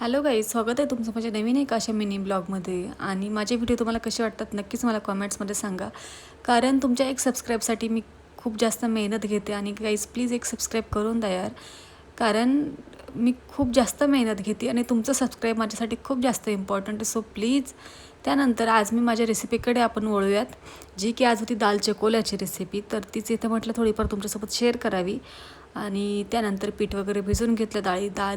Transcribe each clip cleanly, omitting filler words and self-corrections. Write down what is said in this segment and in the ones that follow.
Hello guys, स्वागत आहे तुमचं माझ्या नवीन एका अशा मिनी ब्लॉगमध्ये. आणि माझे व्हिडिओ तुम्हाला कसे वाटतात नक्कीच मला कॉमेंट्समध्ये सांगा. कारण तुमच्या एक सबस्क्राईबसाठी मी खूप जास्त मेहनत घेते. आणि गाईज प्लीज एक सबस्क्राईब करून द्या यार, कारण मी खूप जास्त मेहनत घेते आणि तुमचं सबस्क्राईब माझ्यासाठी खूप जास्त इम्पॉर्टंट आहे. So please. त्यानंतर आज मी माझ्या रेसिपीकडे आपण वळूयात, जी की आज होती दाल चकोल्याची रेसिपी. तर तीच इथं म्हटलं थोडीफार तुमच्यासोबत शेअर करावी. आणि त्यानंतर पीठ वगैरे भिजून घेतलं,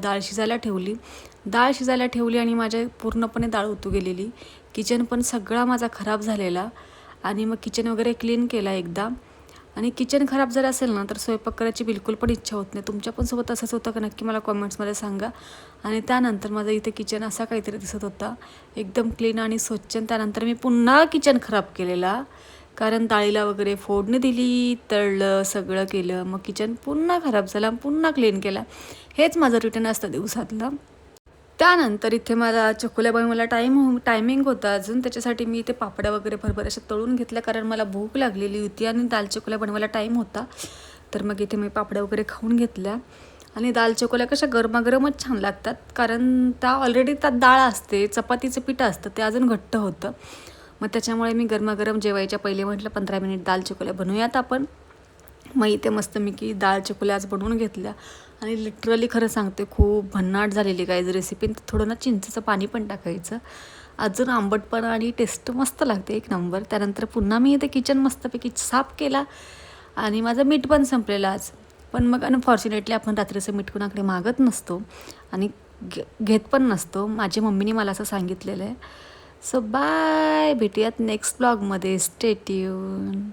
डाळ शिजायला ठेवली आणि माझ्या पूर्णपणे डाळ उतू गेलेली. किचन पण सगळा माझा खराब झालेला. आणि मग किचन वगैरे क्लीन केला एकदा. आणि किचन खराब जर असेल ना तर स्वयंपाक करायची बिलकुल पण इच्छा होत नाही. तुमच्या पण सोबत असंच होतं का नक्की मला कॉमेंट्समध्ये सांगा. आणि त्यानंतर माझं इथे किचन असा काहीतरी दिसत होता, एकदम क्लीन आणि स्वच्छ. त्यानंतर मी पुन्हा किचन खराब केलेला, कारण डाळीला वगैरे फोडणी दिली, तळलं, सगळं केलं. मग किचन पुन्हा खराब झाला, पुन्हा क्लीन केला. हेच माझं रुटीन असतं दिवसातलं. त्यानंतर इथे माझा चकोल्या बनवायला टायमिंग होता अजून, त्याच्यासाठी मी इथे पापड्या वगैरे भरभर अशा तळून घेतल्या, कारण मला भूक लागलेली होती आणि दाल चकोल्या बनवायला टाईम होता. तर मग इथे मी पापड्या वगैरे खाऊन घेतल्या. आणि दाल चकोल्या कशा गरमागरमच छान लागतात, कारण त्या ऑलरेडी त्यात डाळ असते, चपातीचं पीठ असतं, ते अजून घट्ट होतं. मग त्याच्यामुळे मी गरमागरम जेवायच्या पहिले म्हटलं 15 मिनिट दाल चकोल्या बनवूयात आपण. मग इथे मस्त मी की डाळ चकोल्या आज बनवून घेतल्या. आणि लिटरली खरं सांगते खूप भन्नाट झालेली काय रेसिपी. थोडं ना चिंचेचं पाणी पण टाकायचं, अजून आंबटपणा आणि टेस्ट मस्त लागते, एक नंबर. त्यानंतर पुन्हा मी इथे किचन मस्तपैकी साफ केला. आणि माझं मीठ पण संपलेलं आज. पण मग अनफॉर्च्युनेटली आपण रात्रीचं मीठ कुणाकडे मागत नसतो आणि घेत पण नसतो. माझ्या मम्मीने मला असं सांगितलेलं आहे. सो बाय, भेटूयात नेक्स्ट ब्लॉगमध्ये. Stay tune.